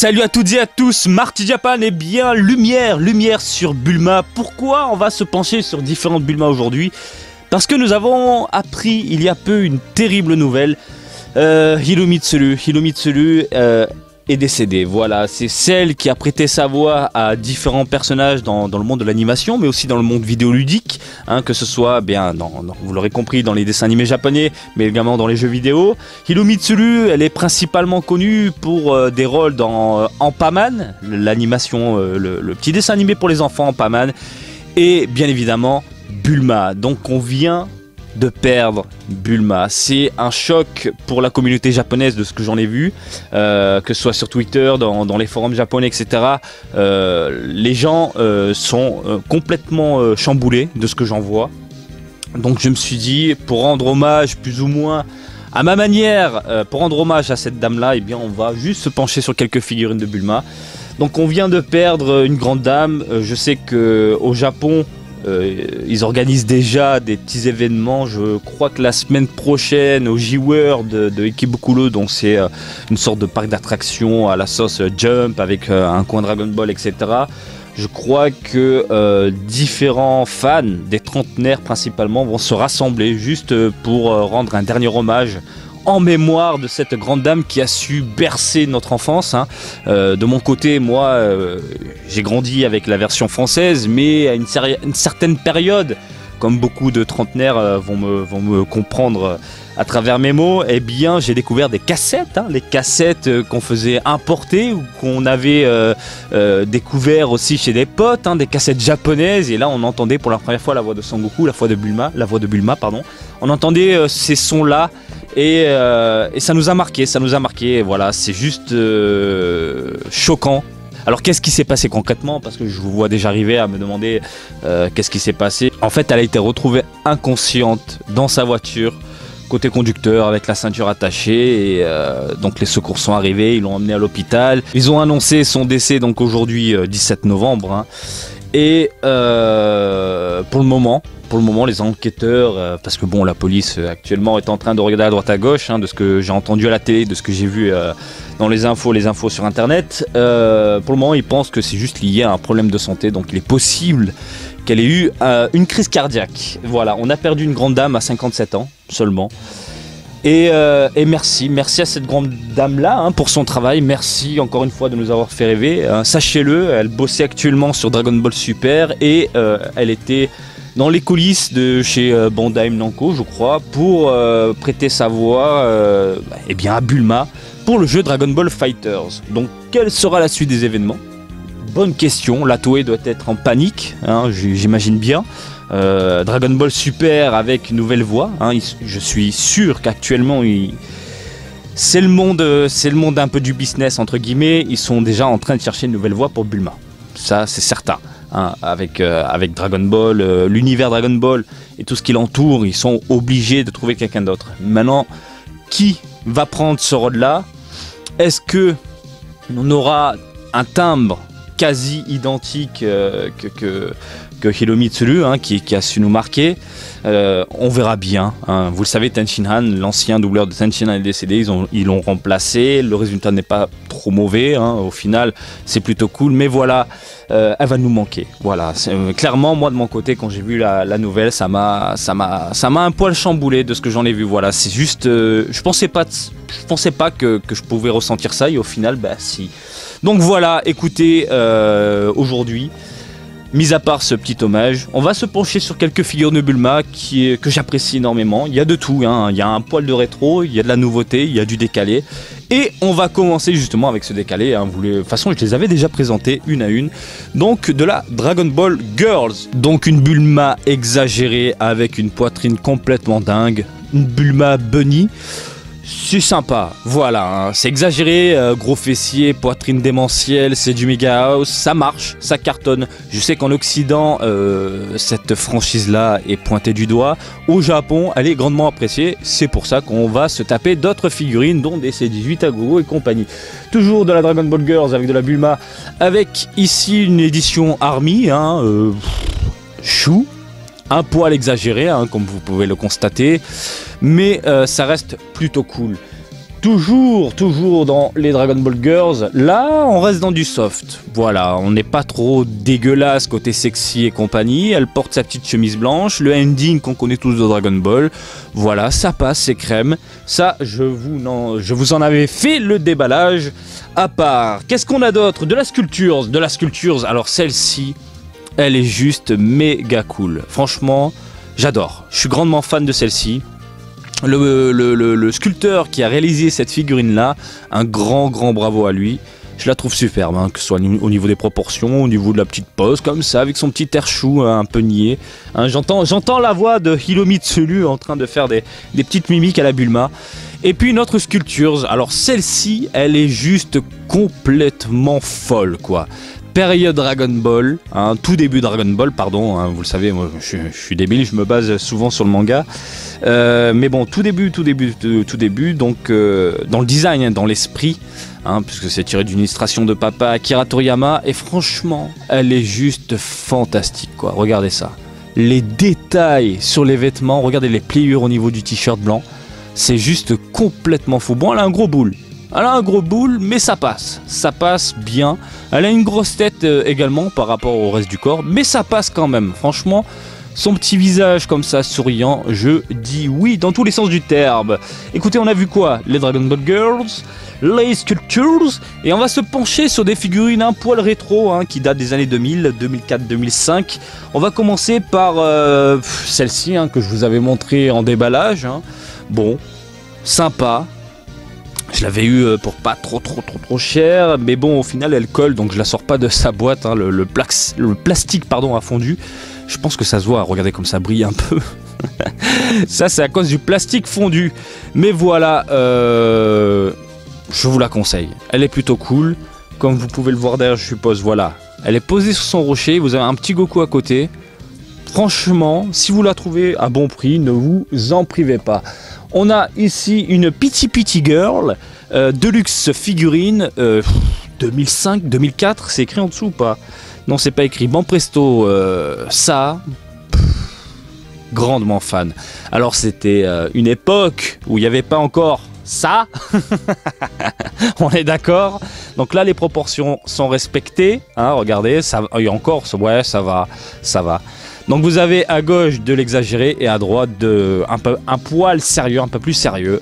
Salut à toutes et à tous, Marty Japan et bien lumière sur Bulma. Pourquoi on va se pencher sur différentes Bulma aujourd'hui? Parce que nous avons appris il y a peu une terrible nouvelle. Hiromi Tsuru est décédée. Voilà, c'est celle qui a prêté sa voix à différents personnages dans le monde de l'animation, mais aussi dans le monde vidéoludique, hein, que ce soit, vous l'aurez compris, dans les dessins animés japonais, mais également dans les jeux vidéo. Hiromi Tsuru, elle est principalement connue pour des rôles dans Ampaman, l'animation, le petit dessin animé pour les enfants Ampaman, et bien évidemment Bulma. Donc on vient de perdre Bulma. C'est un choc pour la communauté japonaise de ce que j'en ai vu, que ce soit sur Twitter, dans les forums japonais, etc. Les gens sont complètement chamboulés de ce que j'en vois. Donc je me suis dit, pour rendre hommage plus ou moins à ma manière, pour rendre hommage à cette dame-là, eh bien on va juste se pencher sur quelques figurines de Bulma. Donc on vient de perdre une grande dame. Je sais qu'au Japon, ils organisent déjà des petits événements. Je crois que la semaine prochaine au J-World de Ikebukuro, donc c'est une sorte de parc d'attractions à la sauce Jump avec un coin Dragon Ball, etc. Je crois que différents fans, des trentenaires principalement, vont se rassembler juste pour rendre un dernier hommage en mémoire de cette grande dame qui a su bercer notre enfance, hein. De mon côté, moi, j'ai grandi avec la version française, mais à une certaine période, comme beaucoup de trentenaires vont me comprendre à travers mes mots, eh bien j'ai découvert des cassettes, hein, les cassettes qu'on faisait importer ou qu'on avait découvert aussi chez des potes, hein, des cassettes japonaises, et là on entendait pour la première fois la voix de Son Goku, la voix de Bulma, pardon. On entendait ces sons-là et ça nous a marqué, voilà, c'est juste choquant. Alors qu'est-ce qui s'est passé concrètement? Parce que je vous vois déjà arriver à me demander qu'est-ce qui s'est passé. En fait, elle a été retrouvée inconsciente dans sa voiture, côté conducteur, avec la ceinture attachée, et donc les secours sont arrivés, ils l'ont emmenée à l'hôpital. Ils ont annoncé son décès donc aujourd'hui 17 novembre, hein. Et pour le moment les enquêteurs, parce que bon, la police actuellement est en train de regarder à droite à gauche, hein, de ce que j'ai entendu à la télé, de ce que j'ai vu dans les infos sur internet, pour le moment ils pensent que c'est juste lié à un problème de santé. Donc il est possible qu'elle ait eu une crise cardiaque. Voilà, on a perdu une grande dame à 57 ans seulement. Et merci à cette grande dame-là, hein, pour son travail. Merci encore une fois de nous avoir fait rêver. Sachez-le, elle bossait actuellement sur Dragon Ball Super et elle était dans les coulisses de chez Bandai Namco, je crois, pour prêter sa voix à Bulma pour le jeu Dragon Ball Fighters. Donc quelle sera la suite des événements? Bonne question, la Toei doit être en panique, hein, j'imagine bien. Dragon Ball Super avec une nouvelle voix, hein, je suis sûr qu'actuellement c'est le monde un peu du business entre guillemets. Ils sont déjà en train de chercher une nouvelle voix pour Bulma, ça c'est certain, hein, avec Dragon Ball, l'univers Dragon Ball et tout ce qui l'entoure, ils sont obligés de trouver quelqu'un d'autre. Maintenant, qui va prendre ce rôle là? Est-ce que on aura un timbre quasi identique que Hiromi Tsuru, hein, qui a su nous marquer? On verra bien, hein. Vous le savez, Ten Shin Han, l'ancien doubleur de Ten Shin Han, est décédé, ils l'ont remplacé. Le résultat n'est pas trop mauvais, hein. Au final c'est plutôt cool, mais voilà, elle va nous manquer. Voilà, clairement moi de mon côté, quand j'ai vu la nouvelle, ça m'a un poil chamboulé de ce que j'en ai vu. Voilà, c'est juste, je pensais pas que je pouvais ressentir ça, et au final si. Donc voilà, écoutez, aujourd'hui, mis à part ce petit hommage, on va se pencher sur quelques figures de Bulma que j'apprécie énormément. Il y a de tout, hein. Il y a un poil de rétro, il y a de la nouveauté, il y a du décalé. Et on va commencer justement avec ce décalé, hein. De toute façon, je les avais déjà présentés une à une. Donc de la Dragon Ball Girls. Donc une Bulma exagérée avec une poitrine complètement dingue. Une Bulma bunny. C'est sympa, voilà, hein. C'est exagéré, gros fessier, poitrine démentielle, c'est du méga house, ça marche, ça cartonne. Je sais qu'en Occident, cette franchise-là est pointée du doigt. Au Japon, elle est grandement appréciée, c'est pour ça qu'on va se taper d'autres figurines, dont des C18 à gogo et compagnie. Toujours de la Dragon Ball Girls avec de la Bulma, avec ici une édition Army, hein, chou. Un poil exagéré, hein, comme vous pouvez le constater, mais ça reste plutôt cool. Toujours dans les Dragon Ball Girls. Là, on reste dans du soft. Voilà, on n'est pas trop dégueulasse côté sexy et compagnie. Elle porte sa petite chemise blanche, le ending qu'on connaît tous de Dragon Ball. Voilà, ça passe, c'est crème. Ça, je vous en avais fait le déballage à part. Qu'est-ce qu'on a d'autre? De la sculpture. Alors celle-ci, elle est juste méga cool. Franchement, j'adore. Je suis grandement fan de celle-ci. Le sculpteur qui a réalisé cette figurine là, un grand bravo à lui. Je la trouve superbe, hein, que ce soit au niveau des proportions, au niveau de la petite pose comme ça, avec son petit air chou un peu niais, hein. J'entends la voix de Hiromi Tsuru en train de faire des petites mimiques à la Bulma. Et puis une autre sculpture, alors celle-ci elle est juste complètement folle quoi. Période Dragon Ball, hein, tout début Dragon Ball, pardon, hein, vous le savez, moi je suis débile, je me base souvent sur le manga. Mais bon, tout début, donc dans le design, hein, dans l'esprit, hein, puisque c'est tiré d'une illustration de papa Akira Toriyama, et franchement, elle est juste fantastique, quoi. Regardez ça. Les détails sur les vêtements, regardez les pliures au niveau du t-shirt blanc, c'est juste complètement fou. Bon, elle a un gros boule. Mais ça passe bien. Elle a une grosse tête également par rapport au reste du corps, mais ça passe quand même. Franchement, son petit visage comme ça, souriant, je dis oui dans tous les sens du terme. Écoutez, on a vu quoi? Les Dragon Ball Girls, les sculptures, et on va se pencher sur des figurines un poil rétro, hein, qui datent des années 2000, 2004, 2005. On va commencer par celle-ci, hein, que je vous avais montré en déballage, hein. Bon, sympa. Je l'avais eu pour pas trop cher, mais bon, au final elle colle, donc je la sors pas de sa boîte, hein. Le plastique a fondu. Je pense que ça se voit, regardez comme ça brille un peu. Ça c'est à cause du plastique fondu. Mais voilà, je vous la conseille. Elle est plutôt cool, comme vous pouvez le voir derrière, je suppose, voilà. Elle est posée sur son rocher, vous avez un petit Goku à côté. Franchement, si vous la trouvez à bon prix, ne vous en privez pas. On a ici une Pity Girl, Deluxe figurine, 2005, 2004, c'est écrit en dessous ou pas? Non, c'est pas écrit. Bon presto, ça, grandement fan. Alors c'était une époque où il n'y avait pas encore ça. On est d'accord. Donc là, les proportions sont respectées. Hein, regardez, ça, et encore, ouais, ça va. Donc vous avez à gauche de l'exagéré et à droite un poil sérieux, un peu plus sérieux.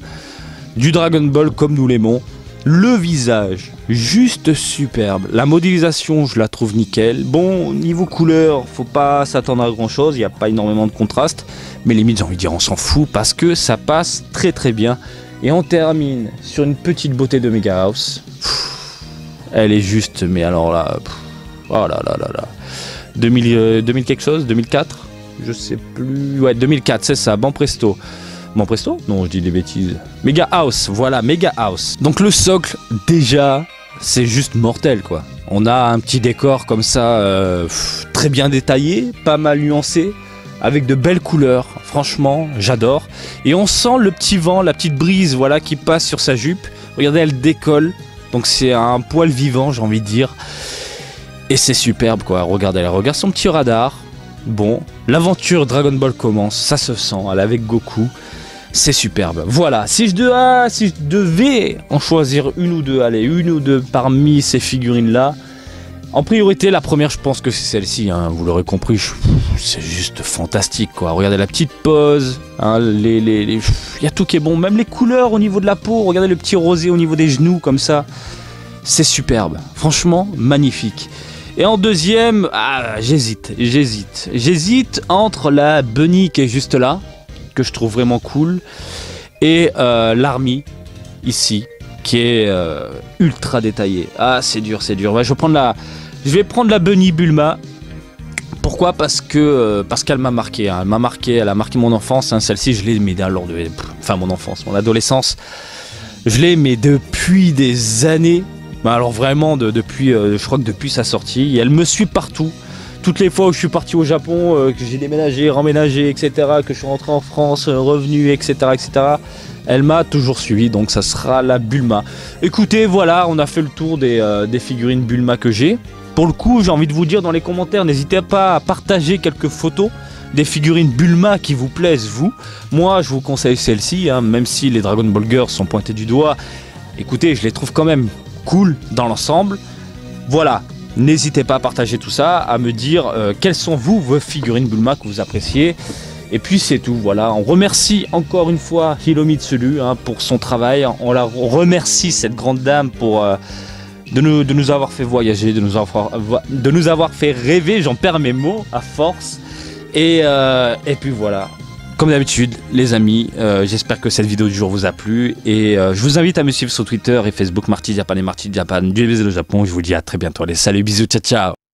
Du Dragon Ball comme nous l'aimons. Le visage, juste superbe. La modélisation, je la trouve nickel. Bon, niveau couleur, faut pas s'attendre à grand chose. Il n'y a pas énormément de contraste. Mais limite, j'ai envie de dire, on s'en fout parce que ça passe très bien. Et on termine sur une petite beauté de Mega House. Elle est juste, mais alors là... Oh là là là là. 2000 quelque chose, 2004, je sais plus, ouais 2004 c'est ça, Bon Presto, non je dis des bêtises, Mega House, voilà Mega House. Donc le socle déjà c'est juste mortel quoi, on a un petit décor comme ça très bien détaillé, pas mal nuancé, avec de belles couleurs, franchement j'adore, et on sent le petit vent, la petite brise voilà qui passe sur sa jupe, regardez elle décolle, donc c'est un poil vivant j'ai envie de dire. Et c'est superbe quoi, regardez, elle regarde son petit radar. Bon, l'aventure Dragon Ball commence, ça se sent, elle est avec Goku. C'est superbe. Voilà, si je devais en choisir une ou deux parmi ces figurines là, en priorité la première je pense que c'est celle-ci, hein, vous l'aurez compris, c'est juste fantastique quoi. Regardez la petite pose, hein, il y a tout qui est bon, même les couleurs au niveau de la peau, regardez le petit rosé au niveau des genoux comme ça. C'est superbe, franchement magnifique. Et en deuxième, j'hésite entre la Bunny qui est juste là, que je trouve vraiment cool, et l'Army, ici, qui est ultra détaillée. Ah, c'est dur. Ouais, je vais prendre la Bunny Bulma. Pourquoi? Parce qu'elle m'a marqué, hein. Elle a marqué mon enfance, hein. Celle-ci, je l'ai aimée mon enfance, mon adolescence. Je l'ai aimée depuis des années. Alors vraiment, je crois que depuis sa sortie, et elle me suit partout. toutes les fois où je suis parti au Japon, que j'ai déménagé, remménagé, etc., que je suis rentré en France, revenu, etc., etc., elle m'a toujours suivi, donc ça sera la Bulma. Écoutez, voilà, on a fait le tour des figurines Bulma que j'ai. Pour le coup, j'ai envie de vous dire dans les commentaires, n'hésitez pas à partager quelques photos des figurines Bulma qui vous plaisent, vous. Moi, je vous conseille celle-ci, hein, même si les Dragon Ball Girls sont pointés du doigt. Écoutez, je les trouve quand même cool dans l'ensemble. Voilà, n'hésitez pas à partager tout ça, à me dire quelles sont vos figurines Bulma que vous appréciez. Et puis c'est tout, voilà. On remercie encore une fois Hiromi Tsuru pour son travail. On remercie cette grande dame pour de nous avoir fait voyager, de nous avoir fait rêver. J'en perds mes mots à force. Et puis voilà. Comme d'habitude, les amis, j'espère que cette vidéo du jour vous a plu. Et je vous invite à me suivre sur Twitter et Facebook, Marty Japan et Marty Japan, du baiser le Japon. Je vous dis à très bientôt. Allez, salut, bisous, ciao, ciao.